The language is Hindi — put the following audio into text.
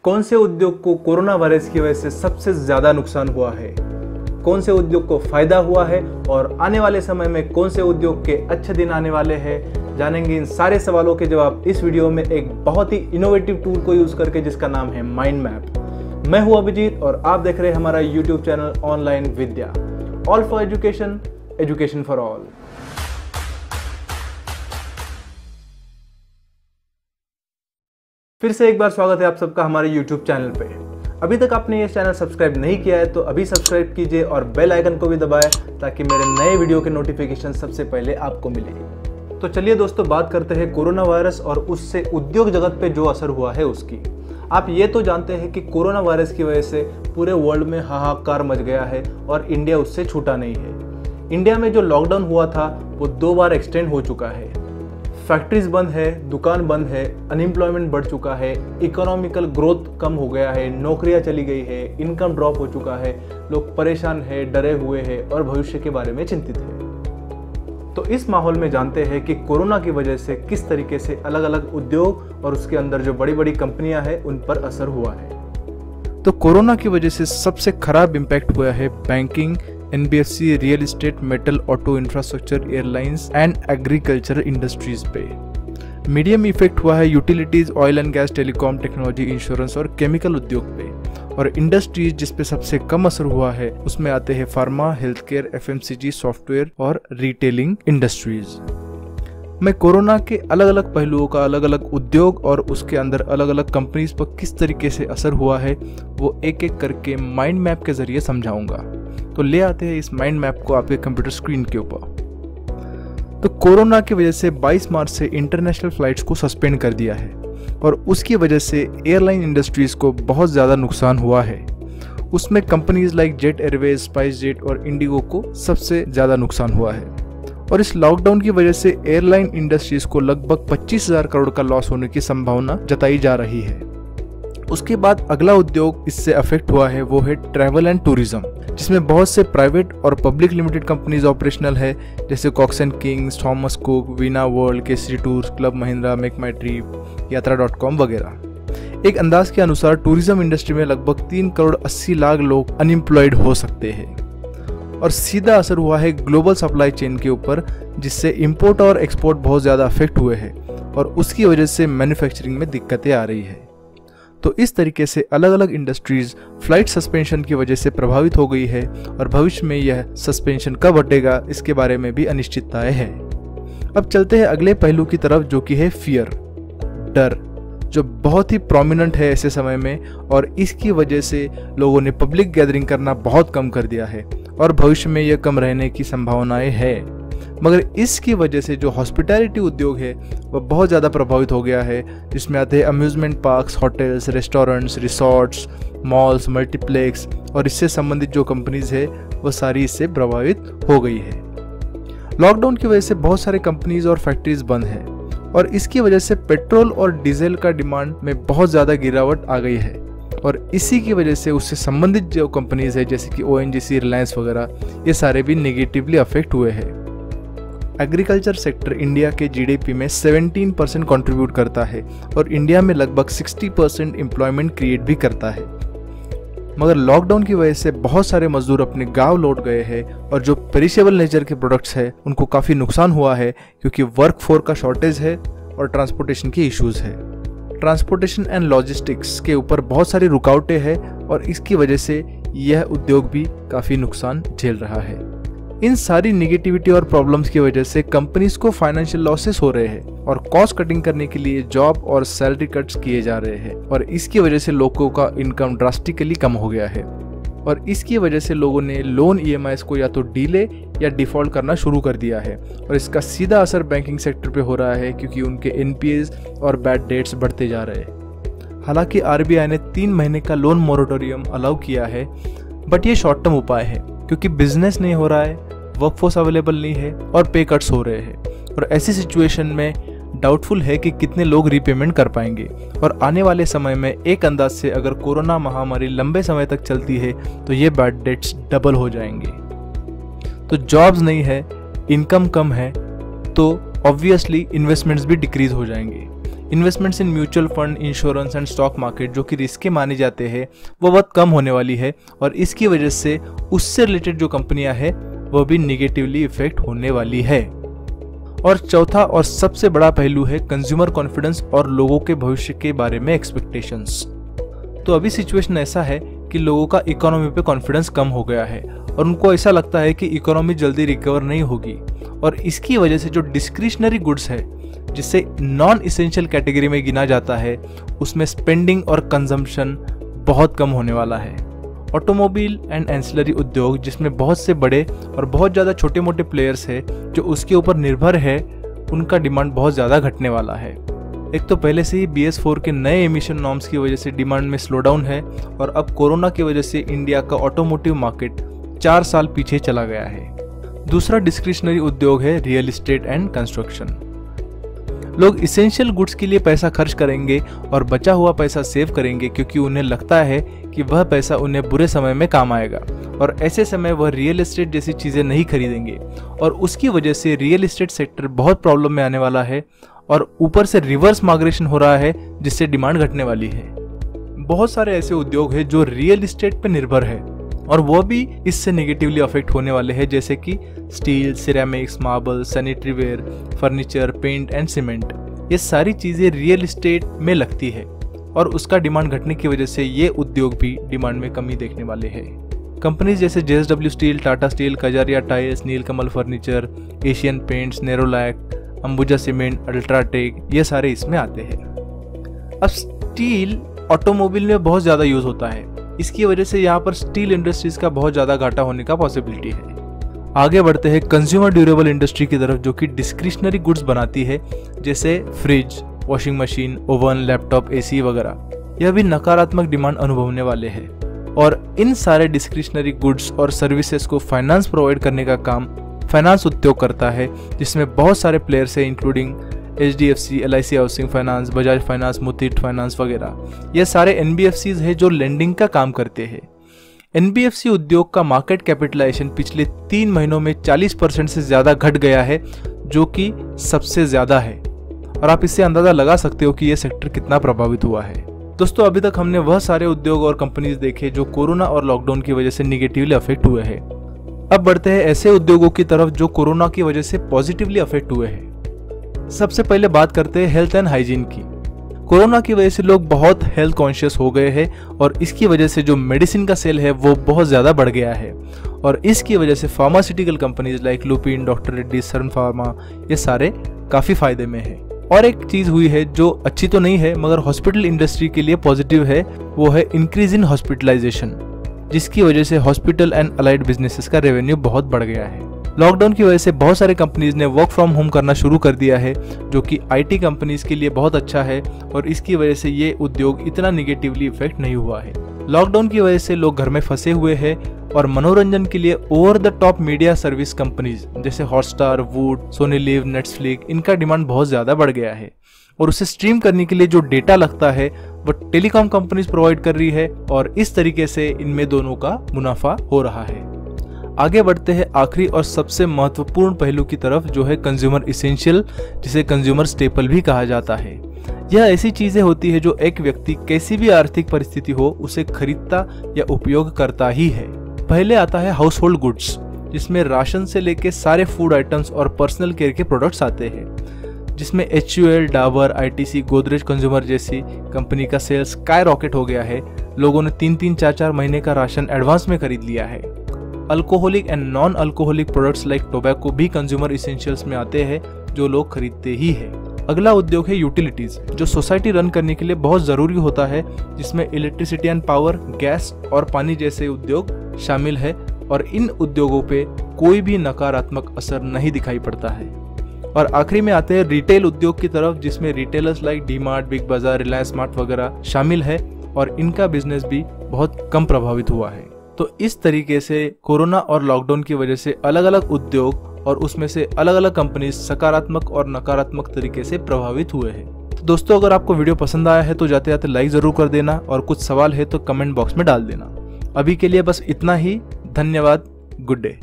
कौन से उद्योग को कोरोना वायरस की वजह से सबसे ज़्यादा नुकसान हुआ है, कौन से उद्योग को फायदा हुआ है और आने वाले समय में कौन से उद्योग के अच्छे दिन आने वाले हैं, जानेंगे इन सारे सवालों के जवाब इस वीडियो में एक बहुत ही इनोवेटिव टूल को यूज़ करके जिसका नाम है माइंड मैप। मैं हूं अभिजीत और आप देख रहे हैं हमारा YouTube channel online Vidya, all for education, education for all. फिर से एक बार स्वागत है आप सबका हमारे YouTube चैनल पे। अभी तक आपने ये चैनल सब्सक्राइब नहीं किया है तो अभी सब्सक्राइब कीजिए और बेल आइकन को भी दबाएं ताकि मेरे नए वीडियो के नोटिफिकेशन सबसे पहले आपको मिले। तो चलिए दोस्तों, बात करते हैं कोरोना वायरस और उससे उद्योग जगत पे जो असर हुआ है उसकी। आप ये तो जानते हैं कि कोरोना वायरस की वजह से पूरे वर्ल्ड में हाहाकार मच गया है और इंडिया उससे छूटा नहीं है। इंडिया में जो लॉकडाउन हुआ था वो 2 बार एक्सटेंड हो चुका है। फैक्ट्रीज बंद है, दुकान बंद है, अनएम्प्लॉयमेंट बढ़ चुका है, इकोनॉमिकल ग्रोथ कम हो गया है, नौकरियां चली गई है, इनकम ड्रॉप हो चुका है, लोग परेशान है, डरे हुए हैं और भविष्य के बारे में चिंतित है। तो इस माहौल में जानते हैं कि कोरोना की वजह से किस तरीके से अलग अलग उद्योग और उसके अंदर जो बड़ी बड़ी कंपनियां हैं उन पर असर हुआ है। तो कोरोना की वजह से सबसे खराब इम्पैक्ट हुआ है banking, NBFC, real estate, metal, auto, infrastructure, airlines and agriculture industries पे। मीडियम इफेक्ट हुआ है utilities, oil and gas, telecom, technology, insurance और केमिकल उद्योग पे। और इंडस्ट्रीज जिस पे सबसे कम असर हुआ है उसमें आते हैं pharma, health care, FMCG, software और रिटेलिंग इंडस्ट्रीज। मैं कोरोना के अलग अलग पहलुओं का अलग अलग उद्योग और उसके अंदर अलग अलग कंपनीज पर किस तरीके से असर हुआ है वो एक एक करके माइंड मैप के जरिए समझाऊंगा। तो ले आते हैं इस माइंड मैप को आपके कंप्यूटर स्क्रीन के ऊपर। तो कोरोना की वजह से 22 मार्च से इंटरनेशनल फ्लाइट्स को सस्पेंड कर दिया है और उसकी वजह से एयरलाइन इंडस्ट्रीज को बहुत ज़्यादा नुकसान हुआ है। उसमें companies like jet Airways, spice jet और इंडिगो को सबसे ज़्यादा नुकसान हुआ है। और इस लॉकडाउन की वजह से एयरलाइन इंडस्ट्रीज को लगभग 25,000 करोड़ का लॉस होने की संभावना जताई जा रही है। उसके बाद अगला उद्योग इससे अफेक्ट हुआ है वो है ट्रैवल एंड टूरिज्म, जिसमें बहुत से प्राइवेट और पब्लिक लिमिटेड कंपनीज ऑपरेशनल है जैसे Cox and Kings, Thomas Cook, Veena World, Kesari Tours, Club Mahindra, Make My Trip, यात्रा.com वगैरह। एक अंदाज के अनुसार टूरिज्म इंडस्ट्री में लगभग 3 करोड़ 80 लाख लोग अनएम्प्लॉयड हो सकते हैं। और सीधा असर हुआ है ग्लोबल सप्लाई चेन के ऊपर, जिससे इंपोर्ट और एक्सपोर्ट बहुत ज़्यादा अफेक्ट हुए हैं और उसकी वजह से मैन्युफैक्चरिंग में दिक्कतें आ रही है। तो इस तरीके से अलग अलग इंडस्ट्रीज फ्लाइट सस्पेंशन की वजह से प्रभावित हो गई है और भविष्य में यह सस्पेंशन कब हटेगा इसके बारे में भी अनिश्चितताएं है। अब चलते हैं अगले पहलू की तरफ जो कि है फियर, डर, जो बहुत ही प्रोमिनेंट है ऐसे समय में और इसकी वजह से लोगों ने पब्लिक गैदरिंग करना बहुत कम कर दिया है और भविष्य में यह कम रहने की संभावनाएं है। मगर इसकी वजह से जो हॉस्पिटैलिटी उद्योग है वह बहुत ज़्यादा प्रभावित हो गया है, जिसमें आते हैं amusement parks, hotels, restaurants, resorts, malls, multiplex और इससे संबंधित जो कंपनीज है वह सारी इससे प्रभावित हो गई है। लॉकडाउन की वजह से बहुत सारे कंपनीज और फैक्ट्रीज बंद है और इसकी वजह से पेट्रोल और डीजल का डिमांड में बहुत ज़्यादा गिरावट आ गई है और इसी की वजह से उससे संबंधित जो कंपनीज है जैसे कि ONGC, रिलायंस वगैरह, ये सारे भी नेगेटिवली अफेक्ट हुए हैं। एग्रीकल्चर सेक्टर इंडिया के GDP में 17% कंट्रीब्यूट करता है और इंडिया में लगभग 60% एम्प्लॉयमेंट क्रिएट भी करता है। मगर लॉकडाउन की वजह से बहुत सारे मजदूर अपने गांव लौट गए हैं और जो पेरिशेबल नेचर के प्रोडक्ट्स है उनको काफ़ी नुकसान हुआ है क्योंकि वर्क फोर्स का शॉर्टेज है और ट्रांसपोर्टेशन के इश्यूज है। ट्रांसपोर्टेशन एंड लॉजिस्टिक्स के ऊपर बहुत सारी रुकावटें हैं और इसकी वजह से यह उद्योग भी काफ़ी नुकसान झेल रहा है। इन सारी निगेटिविटी और प्रॉब्लम्स की वजह से कंपनीज को फाइनेंशियल लॉसेस हो रहे हैं और कॉस्ट कटिंग करने के लिए जॉब और सैलरी कट्स किए जा रहे हैं और इसकी वजह से लोगों का इनकम ड्रास्टिकली कम हो गया है और इसकी वजह से लोगों ने लोन EMIs को या तो डीले या डिफॉल्ट करना शुरू कर दिया है और इसका सीधा असर बैंकिंग सेक्टर पे हो रहा है क्योंकि उनके NPAs और बैड डेट्स बढ़ते जा रहे हैं। हालांकि RBI ने 3 महीने का लोन मोरेटोरियम अलाउ किया है, बट ये शॉर्ट टर्म उपाय है क्योंकि बिजनेस नहीं हो रहा है, वर्कफोर्स अवेलेबल नहीं है और पे कट्स हो रहे हैं और ऐसी सिचुएशन में डाउटफुल है कि कितने लोग रीपेमेंट कर पाएंगे और आने वाले समय में एक अंदाज से अगर कोरोना महामारी लंबे समय तक चलती है तो ये बैड डेट्स डबल हो जाएंगे। तो जॉब्स नहीं है, इनकम कम है तो ऑब्वियसली इन्वेस्टमेंट्स भी डिक्रीज हो जाएंगे। Investments in mutual fund, insurance and stock market जो कि रिस्की माने जाते हैं वो बहुत कम होने वाली है और इसकी वजह से उससे रिलेटेड जो कंपनियां हैं वो भी निगेटिवली इफेक्ट होने वाली है। और चौथा और सबसे बड़ा पहलू है कंज्यूमर कॉन्फिडेंस और लोगों के भविष्य के बारे में एक्सपेक्टेशंस। तो अभी सिचुएशन ऐसा है कि लोगों का इकोनॉमी पे कॉन्फिडेंस कम हो गया है और उनको ऐसा लगता है कि इकोनॉमी जल्दी रिकवर नहीं होगी और इसकी वजह से जो डिस्क्रिशनरी गुड्स है जिसे नॉन इसेंशियल कैटेगरी में गिना जाता है उसमें स्पेंडिंग और कंजम्पशन बहुत कम होने वाला है। ऑटोमोबाइल एंड एंसिलरी उद्योग जिसमें बहुत से बड़े और बहुत ज़्यादा छोटे मोटे प्लेयर्स हैं जो उसके ऊपर निर्भर है, उनका डिमांड बहुत ज़्यादा घटने वाला है। एक तो पहले से ही BS4 के नए एमिशन नॉर्म्स की वजह से डिमांड में स्लो डाउन है और अब कोरोना की वजह से इंडिया का ऑटोमोटिव मार्केट 4 साल पीछे चला गया है। दूसरा डिस्क्रिशनरी उद्योग है रियल एस्टेट एंड कंस्ट्रक्शन। लोग इसेंशियल गुड्स के लिए पैसा खर्च करेंगे और बचा हुआ पैसा सेव करेंगे क्योंकि उन्हें लगता है कि वह पैसा उन्हें बुरे समय में काम आएगा और ऐसे समय वह रियल एस्टेट जैसी चीज़ें नहीं खरीदेंगे और उसकी वजह से रियल एस्टेट सेक्टर बहुत प्रॉब्लम में आने वाला है और ऊपर से रिवर्स माइग्रेशन हो रहा है जिससे डिमांड घटने वाली है। बहुत सारे ऐसे उद्योग हैं जो रियल एस्टेट पर निर्भर है और वो भी इससे नेगेटिवली अफेक्ट होने वाले हैं जैसे कि steel, ceramics, marble, sanitary ware, furniture, paint and cement. ये सारी चीज़ें रियल एस्टेट में लगती है और उसका डिमांड घटने की वजह से ये उद्योग भी डिमांड में कमी देखने वाले हैं। कंपनीज जैसे JSW Steel, Tata Steel, Kajaria Tyres, Nilkamal Furniture, Asian Paints, Nerolac, Ambuja Cement, UltraTech ये सारे इसमें आते हैं। अब स्टील ऑटोमोबाइल में बहुत ज़्यादा यूज़ होता है, इसकी वजह से यहाँ पर स्टील इंडस्ट्रीज का बहुत ज़्यादा घाटा होने का पॉसिबिलिटी है। आगे बढ़ते हैं कंज्यूमर ड्यूरेबल इंडस्ट्री की तरफ जो कि डिस्क्रिशनरी गुड्स बनाती है जैसे fridge, washing machine, oven, laptop, AC वगैरह। यह भी नकारात्मक डिमांड अनुभवने वाले हैं और इन सारे डिस्क्रिशनरी गुड्स और सर्विसेज को फाइनेंस प्रोवाइड करने का काम फाइनेंस उद्योग करता है जिसमें बहुत सारे प्लेयर्स हैं including HDFC, LIC housing finance, Bajaj finance, Muthoot finance वगैरह। ये सारे NBFCs हैं जो लेंडिंग का काम करते हैं। NBFC उद्योग का मार्केट कैपिटलाइजेशन पिछले 3 महीनों में 40% से ज़्यादा घट गया है जो कि सबसे ज़्यादा है और आप इससे अंदाज़ा लगा सकते हो कि यह सेक्टर कितना प्रभावित हुआ है। दोस्तों अभी तक हमने वह सारे उद्योग और कंपनीज देखे जो कोरोना और लॉकडाउन की वजह से निगेटिवली अफेक्ट हुए हैं। अब बढ़ते हैं ऐसे उद्योगों की तरफ जो कोरोना की वजह से पॉजिटिवली अफेक्ट हुए हैं। सबसे पहले बात करते हैं हेल्थ एंड हाइजीन की। कोरोना की वजह से लोग बहुत हेल्थ कॉन्शियस हो गए हैं और इसकी वजह से जो मेडिसिन का सेल है वो बहुत ज़्यादा बढ़ गया है और इसकी वजह से pharmaceutical companies like Lupin, doctor Reddy, Sun Pharma ये सारे काफ़ी फायदे में है। और एक चीज़ हुई है जो अच्छी तो नहीं है मगर हॉस्पिटल इंडस्ट्री के लिए पॉजिटिव है, वो है इंक्रीज इन हॉस्पिटलाइजेशन जिसकी वजह से हॉस्पिटल एंड अलाइड बिजनेसेस का रेवेन्यू बहुत बढ़ गया है। लॉकडाउन की वजह से बहुत सारे कंपनीज ने वर्क फ्रॉम होम करना शुरू कर दिया है जो कि IT कंपनीज के लिए बहुत अच्छा है और इसकी वजह से ये उद्योग इतना निगेटिवली इफेक्ट नहीं हुआ है। लॉकडाउन की वजह से लोग घर में फंसे हुए हैं और मनोरंजन के लिए over the top media service companies जैसे Hotstar, Voot, Sony Liv, Netflix इनका डिमांड बहुत ज़्यादा बढ़ गया है और उसे स्ट्रीम करने के लिए जो डेटा लगता है वो टेलीकॉम कंपनीज प्रोवाइड कर रही है और इस तरीके से इनमें दोनों का मुनाफा हो रहा है। आगे बढ़ते हैं आखिरी और सबसे महत्वपूर्ण पहलू की तरफ जो है कंज्यूमर इसेंशियल जिसे कंज्यूमर स्टेपल भी कहा जाता है। यह ऐसी चीजें होती है जो एक व्यक्ति कैसी भी आर्थिक परिस्थिति हो उसे खरीदता या उपयोग करता ही है। पहले आता है हाउस होल्ड गुड्स जिसमें राशन से लेके सारे फूड आइटम्स और पर्सनल केयर के प्रोडक्ट्स आते हैं जिसमें HUL, Dabur, ITC, Godrej consumer जैसी कंपनी का सेल्स स्काई रॉकेट हो गया है। लोगों ने 3-3, 4-4 महीने का राशन एडवांस में खरीद लिया है। Alcoholic and non alcoholic products like tobacco भी कंज्यूमर इसेंशियल्स में आते हैं जो लोग खरीदते ही हैं। अगला उद्योग है यूटिलिटीज जो सोसाइटी रन करने के लिए बहुत जरूरी होता है जिसमें इलेक्ट्रिसिटी एंड पावर, गैस और पानी जैसे उद्योग शामिल है और इन उद्योगों पे कोई भी नकारात्मक असर नहीं दिखाई पड़ता है। और आखिरी में आते हैं रिटेल उद्योग की तरफ जिसमें रिटेलर्स लाइक डीमार्ट, बिग बाजार, रिलायंस स्मार्ट वगैरह शामिल है और इनका बिजनेस भी बहुत कम प्रभावित हुआ है। तो इस तरीके से कोरोना और लॉकडाउन की वजह से अलग अलग उद्योग और उसमें से अलग अलग कंपनी सकारात्मक और नकारात्मक तरीके से प्रभावित हुए हैं। तो दोस्तों अगर आपको वीडियो पसंद आया है तो जाते जाते लाइक जरूर कर देना और कुछ सवाल है तो कमेंट बॉक्स में डाल देना। अभी के लिए बस इतना ही। धन्यवाद। Good day.